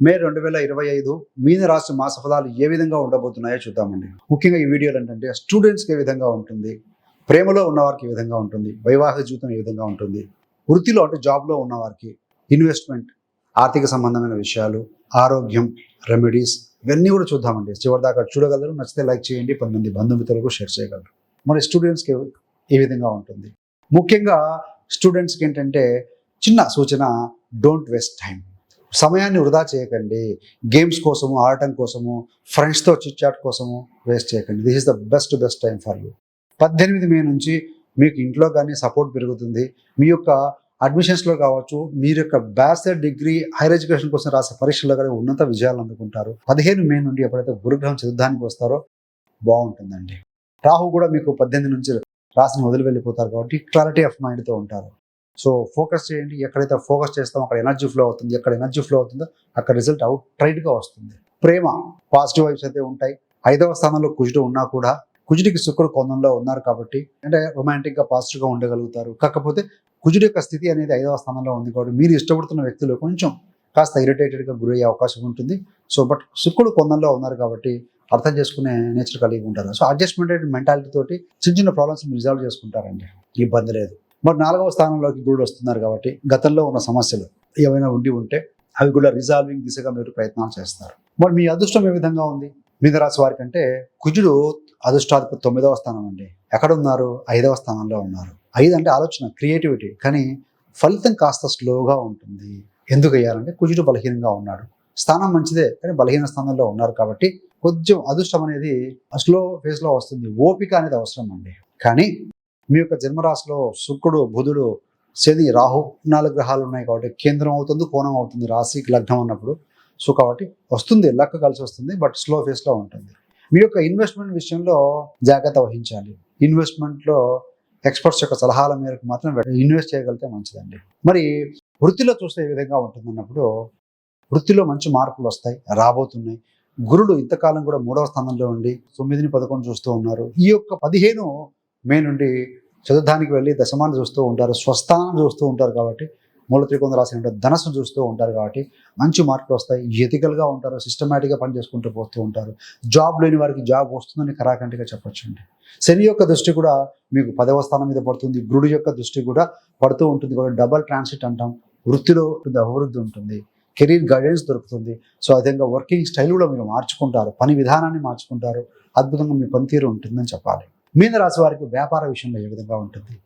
మే 2025 మీన రాశి మాస ఫలాలు ఏ విధంగా ఉండబోతున్నాయో చూద్దామండి. ముఖ్యంగా ఈ వీడియోలో ఏంటంటే స్టూడెంట్స్కి ఏ విధంగా ఉంటుంది, ప్రేమలో ఉన్నవారికి ఏ విధంగా ఉంటుంది, వైవాహిక జీవితం ఏ విధంగా ఉంటుంది, వృత్తిలో అంటే జాబ్లో ఉన్నవారికి ఇన్వెస్ట్మెంట్, ఆర్థిక సంబంధమైన విషయాలు, ఆరోగ్యం, రెమెడీస్ ఇవన్నీ కూడా చూద్దామండి. చివరి దాకా చూడగలరు. నచ్చితే లైక్ చేయండి, 10 మంది బంధుమిత్రులకు షేర్ చేయగలరు. మరి స్టూడెంట్స్కి ఏ విధంగా ఉంటుంది, ముఖ్యంగా స్టూడెంట్స్కి ఏంటంటే చిన్న సూచన, డోంట్ వేస్ట్ టైం. సమయాన్ని వృధా చేయకండి. గేమ్స్ కోసము, ఆడటం కోసము, ఫ్రెండ్స్తో చిట్చాట్ కోసము వేస్ట్ చేయకండి. This is the best time for you. 18 మే నుంచి మీకు ఇంట్లో కానీ సపోర్ట్ పెరుగుతుంది. మీ యొక్క అడ్మిషన్స్లో కావచ్చు, మీరు యొక్క బ్యాచిలర్ డిగ్రీ హైయర్ ఎడ్యుకేషన్ కోసం రాసే పరీక్షల్లో కానీ ఉన్నత విజయాలు అందుకుంటారు. 15 మే నుండి ఎప్పుడైతే గురుగ్రహం చతుర్థానికి వస్తారో బాగుంటుందండి. రాహు కూడా మీకు 18 నుంచి రాశిని వదిలి వెళ్ళిపోతారు కాబట్టి క్లారిటీ ఆఫ్ మైండ్తో ఉంటారు. సో ఫోకస్ చేయండి. ఎక్కడైతే ఫోకస్ చేస్తామో అక్కడ ఎనర్జీ ఫ్లో అవుతుంది. ఎక్కడ ఎనర్జీ ఫ్లో అవుతుందో అక్కడ రిజల్ట్ అవుట్ రైట్గా వస్తుంది. ప్రేమ పాజిటివ్ వైబ్స్ అయితే ఉంటాయి. 5వ స్థానంలో కుజుడు ఉన్నా కూడా కుజుడికి శుక్రుడు కోణంలో ఉన్నారు కాబట్టి అంటే రొమాంటిక్గా పాజిటివ్గా ఉండగలుగుతారు. కాకపోతే కుజుడి యొక్క స్థితి అనేది 5వ స్థానంలో ఉంది కాబట్టి మీరు ఇష్టపడుతున్న వ్యక్తులు కొంచెం కాస్త ఇరిటేటెడ్గా గురయ్యే అవకాశం ఉంటుంది. సో బట్ శుక్రుడు కోణంలో ఉన్నారు కాబట్టి అర్థం చేసుకునే నేచర్ కలిగి ఉంటారు. సో అడ్జస్ట్మెంటెడ్ మెంటాలిటీ తోటి చిన్న ప్రాబ్లమ్స్ రిజాల్వ్ చేసుకుంటారండి, ఇబ్బంది లేదు. మరి 4వ స్థానంలోకి గురుడు వస్తున్నారు కాబట్టి గతంలో ఉన్న సమస్యలు ఏమైనా ఉంటే అవి కూడా రిజాల్వింగ్ దిశగా మీరు ప్రయత్నాలు చేస్తారు. మరి మీ అదృష్టం ఏ విధంగా ఉంది? మీన రాశి వారికి అంటే కుజుడు అదృష్టాధిపతి 9వ స్థానం అండి. ఎక్కడ ఉన్నారు? 5వ స్థానంలో ఉన్నారు. 5 అంటే ఆలోచన, క్రియేటివిటీ. కానీ ఫలితం కాస్త స్లోగా ఉంటుంది. ఎందుకు అయ్యారంటే కుజుడు బలహీనంగా ఉన్నాడు. స్థానం మంచిదే కానీ బలహీన స్థానంలో ఉన్నారు కాబట్టి కొంచెం అదృష్టం అనేది స్లో ఫేజ్లో వస్తుంది. ఓపిక అనేది అవసరం అండి. కానీ మీ యొక్క జన్మరాశిలో శుక్రుడు, బుధుడు, శని, రాహు 4 గ్రహాలు ఉన్నాయి కాబట్టి కేంద్రం అవుతుంది, కోణం అవుతుంది రాశికి లగ్నం అన్నప్పుడు. సో కాబట్టి వస్తుంది, లక్ కలిసి వస్తుంది, బట్ స్లో ఫేస్లో ఉంటుంది. మీ యొక్క ఇన్వెస్ట్మెంట్ విషయంలో జాగ్రత్త వహించాలి. ఇన్వెస్ట్మెంట్లో ఎక్స్పర్ట్స్ యొక్క సలహాల మేరకు మాత్రం ఇన్వెస్ట్ చేయగలిగితే మంచిదండి. మరి వృత్తిలో చూస్తే ఏ విధంగా ఉంటుందన్నప్పుడు వృత్తిలో మంచి మార్పులు వస్తాయి, రాబోతున్నాయి. గురుడు ఇంతకాలం కూడా 3వ స్థానంలో ఉండి 9ని 11 చూస్తూ ఉన్నారు. ఈ యొక్క 15 మే నుండి చతుర్థానికి వెళ్ళి దశమాన్ని చూస్తూ ఉంటారు, స్వస్థానం చూస్తూ ఉంటారు కాబట్టి మూల త్రికోణ రాశి అంటే ధనస్సు చూస్తూ ఉంటారు కాబట్టి మంచి మార్పులు వస్తాయి. ఎథికల్గా ఉంటారు, సిస్టమేటిక్గా పనిచేసుకుంటూ పోతూ ఉంటారు. జాబ్ లేని వారికి జాబ్ వస్తుందని కరాకంటిగా చెప్పొచ్చండి. శని యొక్క దృష్టి కూడా మీకు 10వ స్థానం మీద పడుతుంది. గురుడు యొక్క దృష్టి కూడా పడుతూ ఉంటుంది కూడా డబల్ ట్రాన్సిట్ అంటాం. వృత్తిలో అభివృద్ధి ఉంటుంది, కెరీర్ గైడెన్స్ దొరుకుతుంది. సో అదేవిధంగా వర్కింగ్ స్టైల్ కూడా మీరు మార్చుకుంటారు, పని విధానాన్ని మార్చుకుంటారు. అద్భుతంగా మీ పనితీరు ఉంటుందని చెప్పాలి. మీన రాశి వారికి వ్యాపార విషయంలో ఏ విధంగా ఉంటుంది?